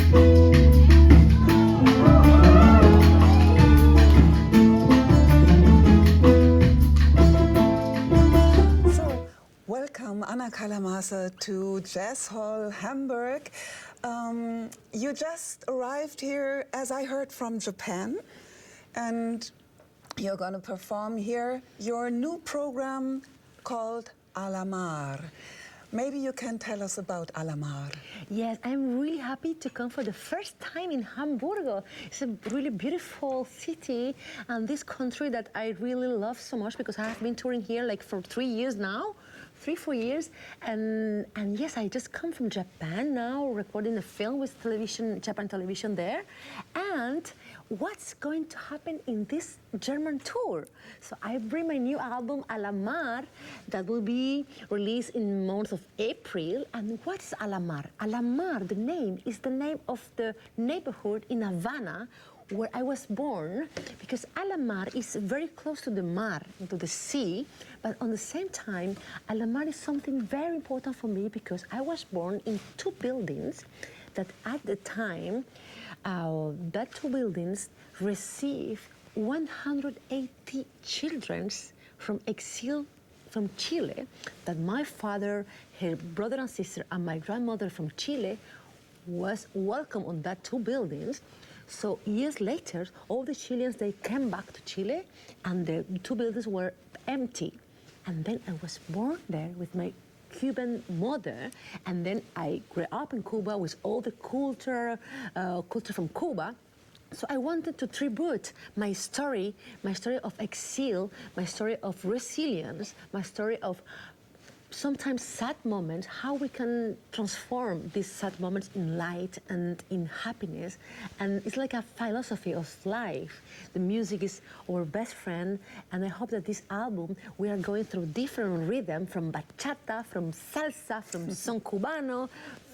Welcome, Ana Carla Maza, to Jazz Hall Hamburg. You just arrived here, as I heard, from Japan, and you're going to perform here your new program called ALAMAR. Maybe you can tell us about ALAMAR. Yes, I'm really happy to come for the first time in Hamburg. It's a really beautiful city and this country that I really love so much because I have been touring here like for 3 years now. 3-4 years, and yes, I just come from Japan now, recording a film with television, Japan television there, and what's going to happen in this German tour? So I bring my new album ALAMAR that will be released in the month of April. And what's ALAMAR? ALAMAR, the name, is the name of the neighborhood in Havana where I was born, because ALAMAR is very close to the mar, to the sea, but on the same time, ALAMAR is something very important for me because I was born in 2 buildings that at the time, that 2 buildings received 180 children from exile from Chile, that my father, her brother and sister, and my grandmother from Chile was welcome on that 2 buildings. So years later, all the Chileans, they came back to Chile and the 2 buildings were empty. And then I was born there with my Cuban mother, and then I grew up in Cuba with all the culture from Cuba. So I wanted to tribute my story of exile, my story of resilience, my story of sometimes sad moments, how we can transform these sad moments in light and in happiness. And it's like a philosophy of life. The music is our best friend, and I hope that this album, we are going through different rhythms, from bachata, from salsa, from son cubano,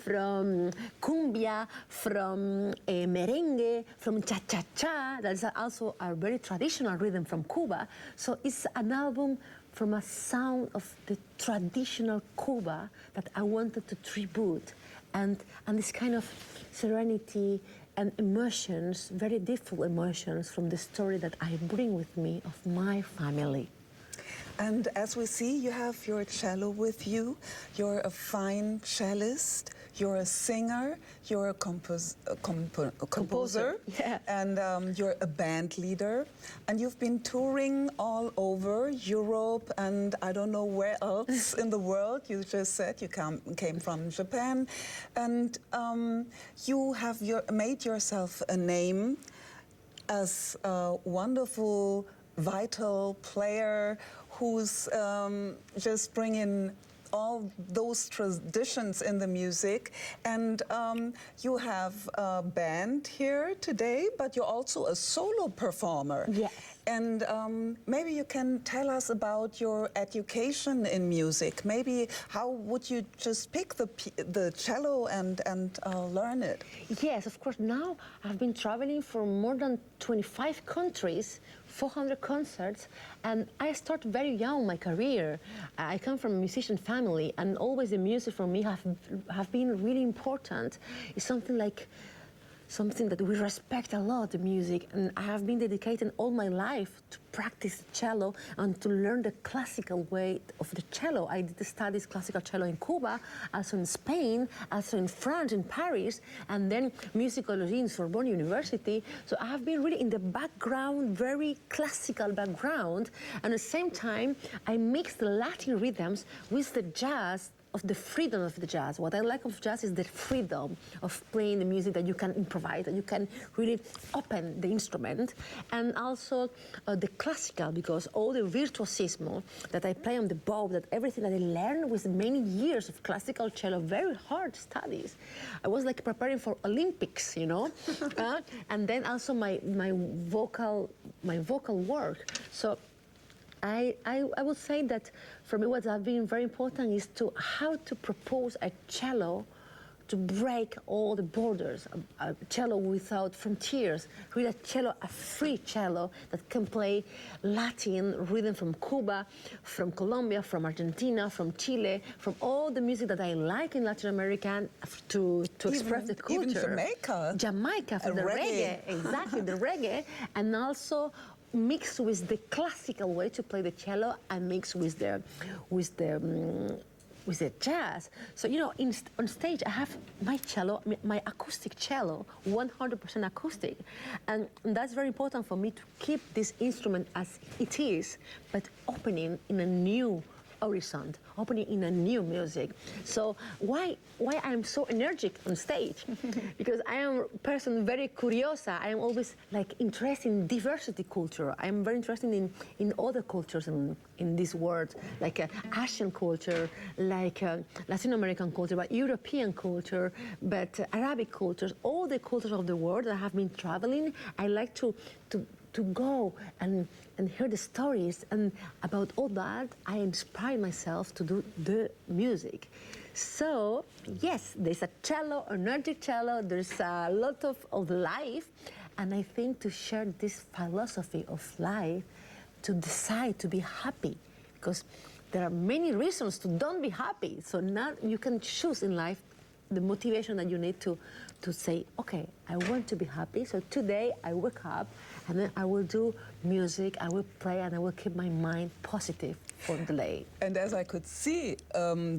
from cumbia, from merengue, from cha-cha-cha. That's also a very traditional rhythm from Cuba. So it's an album from a sound of the traditional Cuba that I wanted to tribute, and this kind of serenity and emotions, very difficult emotions from the story that I bring with me of my family. And as we see, you have your cello with you. You're a fine cellist. You're a singer. You're a composer. Yeah. And you're a band leader. And you've been touring all over Europe and I don't know where else in the world. You just said you came from Japan. And you have made yourself a name as a wonderful, vital player who's just bringing all those traditions in the music. And you have a band here today, but you're also a solo performer. Yes. And maybe you can tell us about your education in music. Maybe how would you just pick the cello and learn it? Yes, of course. Now I've been traveling for more than 25 countries, 400 concerts, and I started very young my career. I come from a musician family, and always the music for me have been really important. It's something that we respect a lot, the music, and I have been dedicating all my life to practice cello and to learn the classical way of the cello. I did studies classical cello in Cuba, also in Spain, also in France, in Paris, and then musicology in Sorbonne University. So I have been really in the background, very classical background, and at the same time, I mix the Latin rhythms with the jazz, of the freedom of the jazz. What I like of jazz is the freedom of playing the music, that you can improvise, that you can really open the instrument, and also the classical, because all the virtuosismo that I play on the bow, that everything that I learned with many years of classical cello, very hard studies. I was like preparing for Olympics, you know, and then also my vocal work. So I would say that for me what has been very important is how to propose a cello to break all the borders. A cello without frontiers, really a cello, a free cello that can play Latin rhythm from Cuba, from Colombia, from Argentina, from Chile, from all the music that I like in Latin America to express the culture. Even Jamaica. Jamaica, for the reggae, exactly, the reggae, and also mixed with the classical way to play the cello and mixed with the jazz. So, you know, on stage, I have my cello, my acoustic cello, 100% acoustic. And that's very important for me to keep this instrument as it is, but opening in a new horizon, opening in a new music. So why I'm so energetic on stage? Because I am a person very curiosa. I am always like interested in diversity culture. I am very interested in other cultures in this world, like Asian culture, like Latin American culture, but European culture, but Arabic cultures, all the cultures of the world that have been traveling. I like to go and hear the stories, and about all that, I inspire myself to do the music. So, yes, there's a cello, energetic cello, there's a lot of life, and I think to share this philosophy of life, to decide to be happy, because there are many reasons to don't be happy, so now you can choose in life the motivation that you need to say, okay, I want to be happy, so today I wake up and then I will do music, I will play, and I will keep my mind positive for the day. And as I could see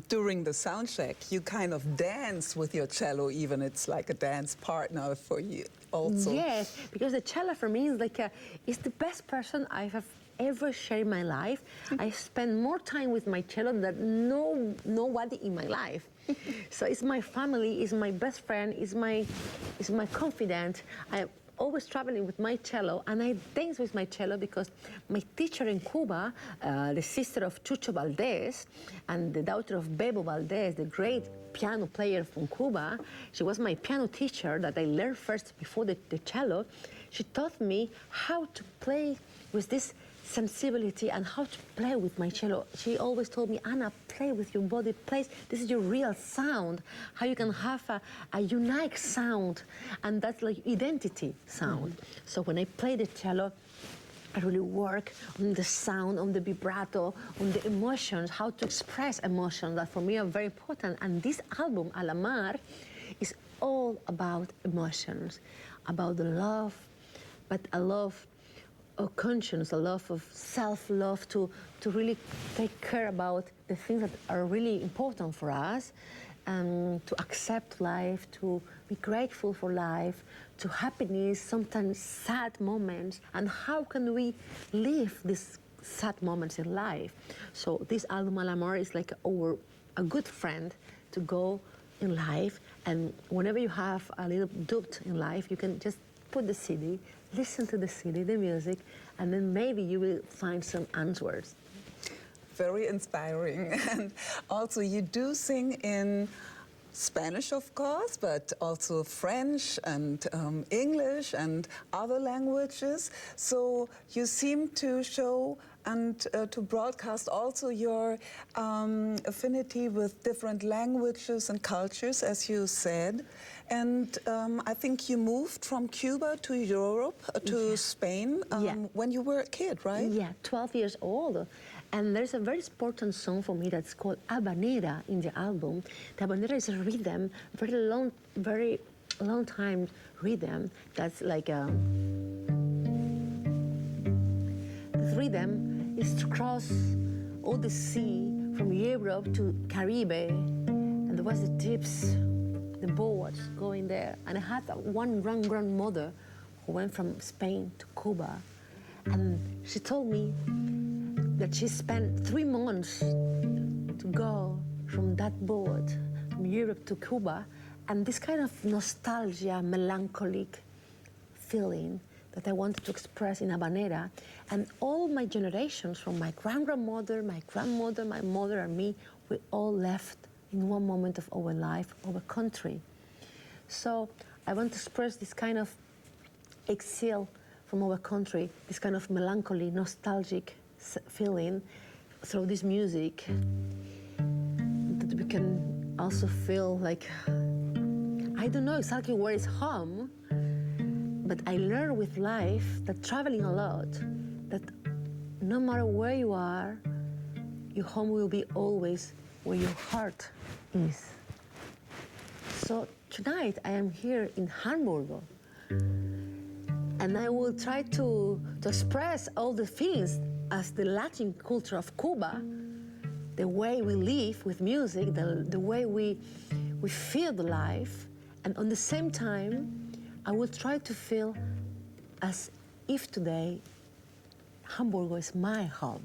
during the sound check, you kind of dance with your cello even. It's like a dance partner for you also. Yes, because the cello for me is like it's the best person I have ever shared in my life. I spend more time with my cello than nobody in my life. So it's my family, it's my best friend, it's my confidant. I'm always traveling with my cello, and I dance with my cello because my teacher in Cuba, the sister of Chucho Valdés and the daughter of Bebo Valdés, the great piano player from Cuba, she was my piano teacher that I learned first before the cello. She taught me how to play with this sensibility and how to play with my cello. She always told me, Anna, play with your body, play. This is your real sound, how you can have a unique sound, and that's like identity sound. So when I play the cello, I really work on the sound, on the vibrato, on the emotions, how to express emotions that for me are very important. And this album, Alamar, is all about emotions, about the love, but a love of conscience, a love of self-love, to really take care about the things that are really important for us, and to accept life, to be grateful for life, to happiness, sometimes sad moments, and how can we live these sad moments in life. So this album, Alamar, is like a good friend to go in life, and whenever you have a little doubt in life, you can just put the CD, listen to the CD, the music, and then maybe you will find some answers. Very inspiring. And also you do sing in Spanish, of course, but also French and English and other languages. So you seem to show and to broadcast also your affinity with different languages and cultures, as you said. And I think you moved from Cuba to Europe, to Spain, when you were a kid, right? Yeah, 12 years old. And there's a very important song for me that's called Habanera in the album. The habanera is a rhythm, very long time rhythm. That's like the rhythm is to cross all the sea from Europe to Caribbean, and there was the tips, the boats going there. And I had one grandmother who went from Spain to Cuba, and she told me that she spent 3 months to go from that boat from Europe to Cuba, and this kind of nostalgia, melancholic feeling that I wanted to express in Habanera. And all my generations, from my grandmother, my grandmother, my mother, and me, we all left in one moment of our life, our country. So I want to express this kind of exile from our country, this kind of melancholy, nostalgic feeling through this music, that we can also feel like I don't know exactly where is home, but I learned with life that traveling a lot, that no matter where you are, your home will be always where your heart is. So tonight I am here in Hamburg, and I will try to express all the feelings as the Latin culture of Cuba, the way we live with music, the way we feel the life, and on the same time, I will try to feel as if today Hamburg is my home.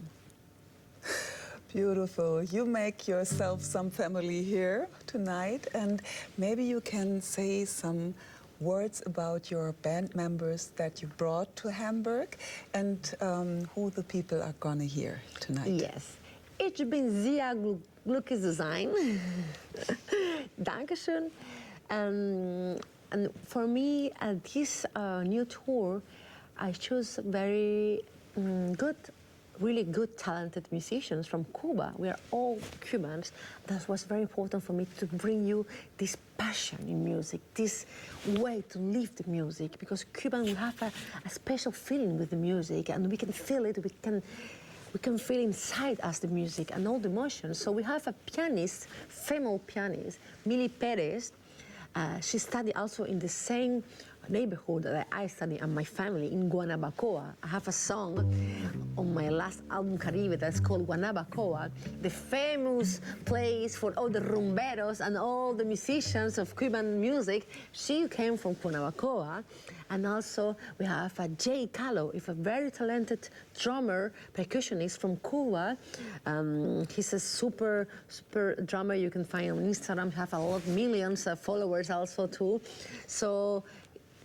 Beautiful. You make yourself some family here tonight, and maybe you can say some words about your band members that you brought to Hamburg and who the people are gonna hear tonight. Yes. Ich bin sehr glücklich zu sein. Dankeschön. And for me, this new tour, I choose very really good, talented musicians from Cuba. We are all Cubans. That was very important for me to bring you this passion in music, this way to live the music, because Cuban, we have a special feeling with the music, and we can feel it, we can feel inside us the music and all the emotions. So we have a pianist, female pianist, Mili Perez. She studied also in the same neighborhood that I study and my family in Guanabacoa. I have a song on my last album, Caribe, that's called Guanabacoa, the famous place for all the rumberos and all the musicians of Cuban music. She came from Guanabacoa. And also we have Jay Calo, a very talented drummer, percussionist from Cuba. He's a super drummer you can find on Instagram. Have a lot of millions of followers also too. So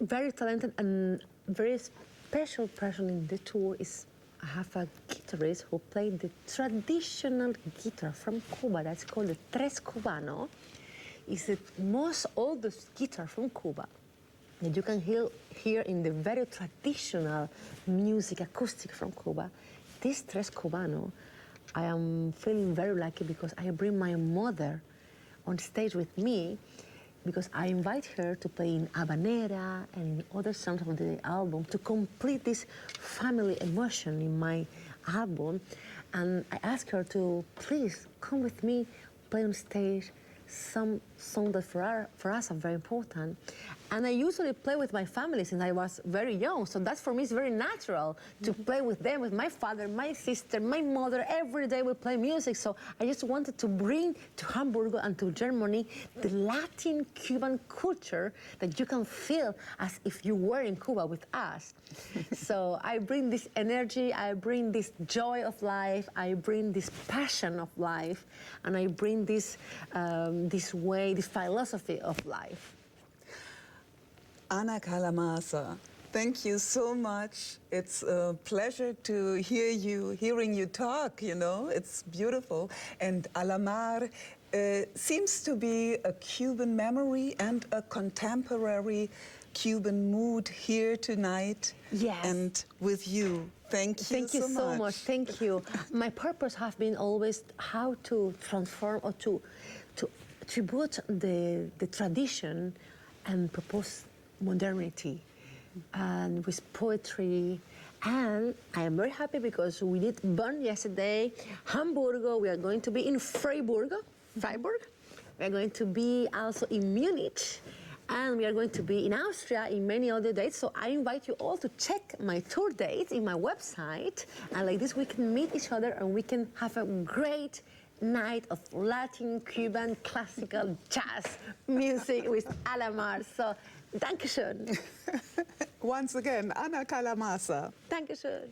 very talented, and very special person in the tour is I have a guitarist who played the traditional guitar from Cuba. That's called the Tres Cubano. It's the most oldest guitar from Cuba that you can hear in the very traditional music, acoustic from Cuba. This Tres Cubano, I am feeling very lucky because I bring my mother on stage with me, because I invite her to play in Habanera and in other songs of the album to complete this family emotion in my album. And I ask her to please come with me, play on stage some songs that for us are very important. And I usually play with my family since I was very young, so that for me is very natural to play with them, with my father, my sister, my mother. Every day we play music, so I just wanted to bring to Hamburg and to Germany the Latin Cuban culture that you can feel as if you were in Cuba with us. So I bring this energy, I bring this joy of life, I bring this passion of life, and I bring this this way, this philosophy of life. Ana Carla Maza, thank you so much. It's a pleasure to hearing you talk, you know, it's beautiful. And Alamar seems to be a Cuban memory and a contemporary Cuban mood here tonight. Yes. And with you. Thank you so much. Thank you. My purpose has been always how to transform or to tribute the tradition and propose modernity and with poetry. And I am very happy because we did Bern yesterday, Hamburg, we are going to be in Freiburg, we are going to be also in Munich, and we are going to be in Austria in many other dates. So I invite you all to check my tour dates in my website, and like this we can meet each other and we can have a great night of Latin, Cuban, classical, jazz music with Alamar. So, Dankeschön. Once again, Ana Carla Maza. Dankeschön.